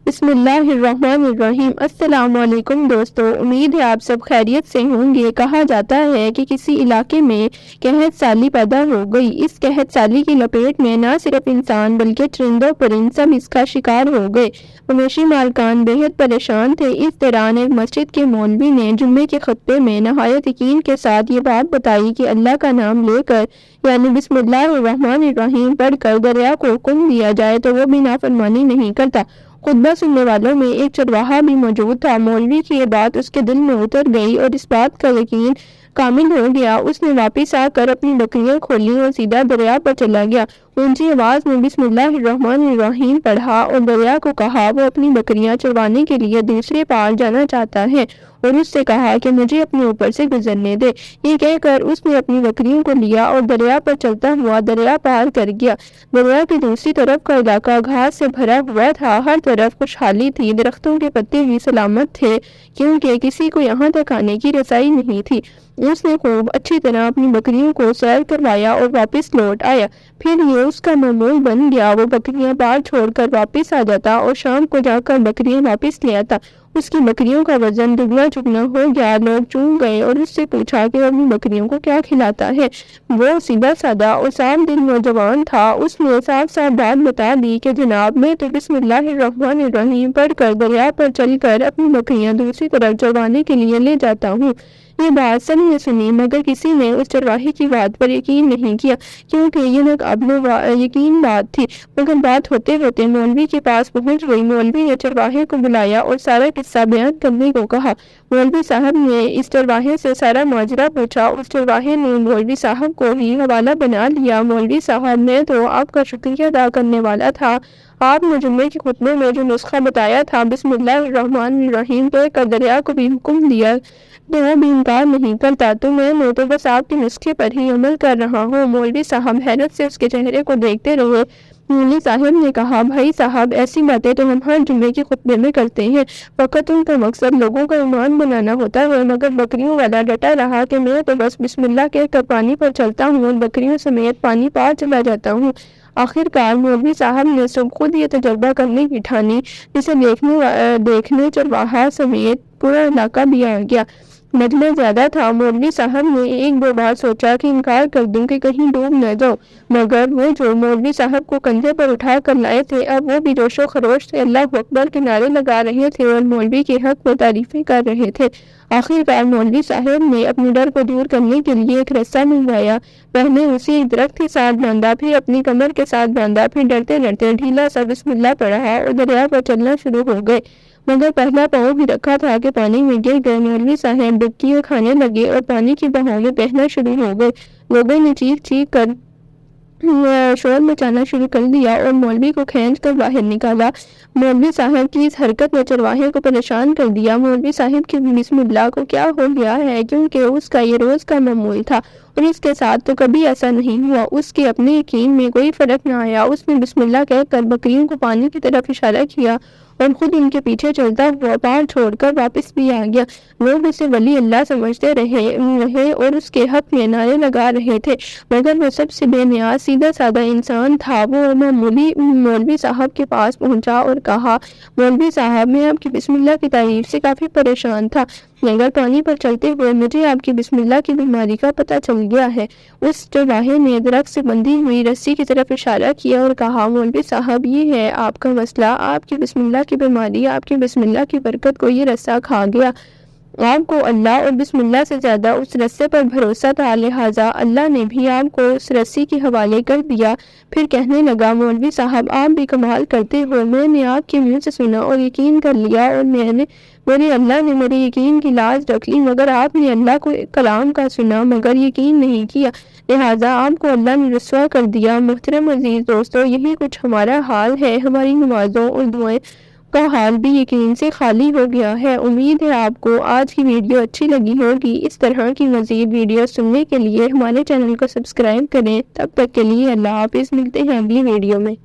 بسم اللہ الرحمن الرحیم۔ السلام علیکم دوستو، امید ہے آپ سب خیریت سے ہوں گے۔ کہا جاتا ہے کہ کسی علاقے میں قحط سالی پیدا ہو گئی۔ اس قحط سالی کی لپیٹ میں نہ صرف انسان بلکہ چرند و پرند سب اس کا شکار ہو گئے۔ مویشی مالکان بے حد پریشان تھے۔ اس دوران ایک مسجد کے مولوی نے جمعے کے خطبے میں نہایت یقین کے ساتھ یہ بات بتائی کہ اللہ کا نام لے کر یعنی بسم اللہ الرحمن الرحیم پڑھ کر دریا کو حکم دیا جائے تو وہ بھی نافرمانی نہیں کرتا۔ خطبہ سننے والوں میں ایک چرواہا بھی موجود تھا۔ مولوی کی یہ بات اس کے دل میں اتر گئی اور اس بات کا یقین کامل ہو گیا۔ اس نے واپس آ کر اپنی بکریاں کھولیں اور سیدھا دریا پر چلا گیا۔ اونچی آواز میں بسم اللہ الرحمن الرحیم پڑھا اور دریا کو کہا وہ اپنی بکریاں چروانے کے لیے دوسرے پار جانا چاہتا ہے اور اس سے کہا کہ مجھے اپنے اوپر سے گزرنے دے۔ یہ کہہ کر اس نے اپنی بکریوں کو لیا اور دریا پر چلتا ہوا دریا پار کر گیا۔ دریا کی دوسری طرف کا علاقہ گھاس سے بھرا ہوا تھا۔ ہر طرف خوشحالی تھی۔ درختوں کے پتے بھی سلامت تھے کیونکہ کسی کو یہاں تک آنے کی رسائی نہیں تھی۔ اس نے خوب اچھی طرح اپنی بکریوں کو سیر کروایا اور واپس لوٹ آیا۔ پھر یہ اس کا معمول بن گیا۔ وہ بکریاں پار چھوڑ کر واپس آ جاتا اور شام کو جا کر بکریاں واپس لے آتا۔ اس کی بکریوں کا وزن دگنا چگنا ہو گیا۔ لوگ چونک گئے اور اس سے پوچھا کہ وہ اپنی بکریوں کو کیا کھلاتا ہے۔ وہ سیدھا سادہ اور صاف دل نوجوان تھا۔ اس نے صاف صاف بات بتا دی کہ جناب میں تو بسم اللہ الرحمن الرحیم پڑھ کر دریا پر چل کر اپنی بکریاں دوسری طرف چروانے کے لیے لے جاتا ہوں۔ یہ بات سب نے سنی مگر کسی نے اس چرواہے کی بات پر یقین نہیں کیا کیونکہ یہ ناقابل یقین بات تھی۔ مگر بات ہوتے ہوتے مولوی کے پاس پہنچ گئی۔ مولوی نے چرواہے کو بلایا اور سارا قصہ بیان کرنے کو کہا۔ مولوی صاحب نے اس چرواہے سے سارا ماجرا پوچھا۔ اس چرواہے نے مولوی صاحب کو ہی حوالہ بنا لیا۔ مولوی صاحب میں تو آپ کا شکریہ ادا کرنے والا تھا۔ آپ نے جمعے کے خطبے میں جو نسخہ بتایا تھا بسم اللہ الرحمن الرحیم پڑھ کر دریا کو بھی حکم دیا تو وہ بھی انکار نہیں کرتا، تو میں تو بس آپ کے نسخے پر ہی عمل کر رہا ہوں۔ مولوی صاحب حیرت سے اس کے چہرے کو دیکھتے رہے۔ مولوی صاحب نے کہا بھائی صاحب ایسی باتیں تو ہم ہر جمعے کے خطبے میں کرتے ہیں، فقط ان کا مقصد لوگوں کا ایمان بنانا ہوتا ہے۔ مگر بکریوں والا ڈٹا رہا کہ میں تو بس بسم اللہ کہہ کر پانی پر چلتا ہوں اور بکریوں سمیت پانی پار چلا جاتا ہوں۔ آخر کار مولوی صاحب نے سب خود یہ تجربہ کرنے کی ٹھانی جسے دیکھنے چرواہا سمیت پورا علاقہ بھی آ گیا۔ مجمع زیادہ تھا۔ مولوی صاحب نے ایک دو بار سوچا کہ انکار کر دوں کہ کہیں ڈوب نہ جاؤ، مگر وہ جو مولوی صاحب کو کندھے پر اٹھا کر لائے تھے اب وہ بھی جوش و خروش سے اللہ اکبر کے نعرے لگا رہے تھے اور مولوی کے حق میں تعریفیں کر رہے تھے۔ آخر کار مولوی صاحب نے اپنے ڈر کو دور کرنے کے لیے ایک رسہ منگوایا، پہلے اسے ایک درخت کے ساتھ باندھا، پھر اپنی کمر کے ساتھ باندھا، پھر ڈرتے ڈرتے ڈھیلا سا بسم اللہ پڑھا اور دریا پر چلنا شروع ہو گئے۔ مگر پہلا پاؤں بھی رکھا تھا کہ پانی میں گر گئے۔ مولوی صاحب ڈبکیاں کھانے لگے اور پانی کی بہاؤ میں بہنا شروع ہو گئے۔ لوگوں نے چیخ چیخ کر شور مچانا شروع کر دیا اور مولوی کو کھینچ کر باہر نکالا۔ مولوی صاحب کی اس حرکت نے چرواہے کو پریشان کر دیا۔ مولوی صاحب کی بسم اللہ کو کیا ہو گیا ہے کیونکہ اس کا یہ روز کا معمول تھا اور اس کے ساتھ تو کبھی ایسا نہیں ہوا۔ اس کے اپنے یقین میں کوئی فرق نہ آیا۔ اس نے بسم اللہ کہہ کر بکریوں کو پانی کی طرف اشارہ کیا اور خود ان کے پیچھے چلتا ہوا پار چھوڑ کر واپس بھی آ گیا۔ لوگ اسے ولی اللہ سمجھتے رہے اور اس کے حق میں نعرے لگا رہے تھے، مگر وہ سب سے بے نیاز سیدھا سادہ انسان تھا۔ وہ مولوی صاحب کے پاس پہنچا اور کہا مولوی صاحب میں آپ کی بسم اللہ کی تعریف سے کافی پریشان تھا، مگر پانی پر چلتے ہوئے مجھے آپ کی بسم اللہ کی بیماری کا پتہ چل گیا ہے۔ اس چرواہے نے درخت سے بندھی ہوئی رسی کی طرف اشارہ کیا اور کہا مولوی صاحب یہ ہے آپ کا مسئلہ، آپ کی بسم اللہ کی بیماری، آپ کی بسم اللہ کی برکت کو یہ رسہ کھا گیا۔ آپ کو اللہ اور بسم اللہ سے زیادہ اس رسے پر بھروسہ تھا، لہٰذا اللہ نے بھی آپ کو اس رسی کے حوالے کر دیا۔ پھر کہنے لگا مولوی صاحب آپ بھی کمال کرتے ہو، میں نے آپ کے منہ سے سنا اور یقین کر لیا اور میرے اللہ نے میرے یقین کی لاج رکھ لی، مگر آپ نے اللہ کو کلام کا سنا مگر یقین نہیں کیا، لہٰذا آپ کو اللہ نے رسوا کر دیا۔ محترم عزیز دوستو یہی کچھ ہمارا حال ہے، ہماری نمازوں اور دعائیں کا حال بھی یقین سے خالی ہو گیا ہے۔ امید ہے آپ کو آج کی ویڈیو اچھی لگی ہوگی۔ اس طرح کی مزید ویڈیو سننے کے لیے ہمارے چینل کو سبسکرائب کریں۔ تب تک کے لیے اللہ حافظ، ملتے ہیں اگلی ویڈیو میں۔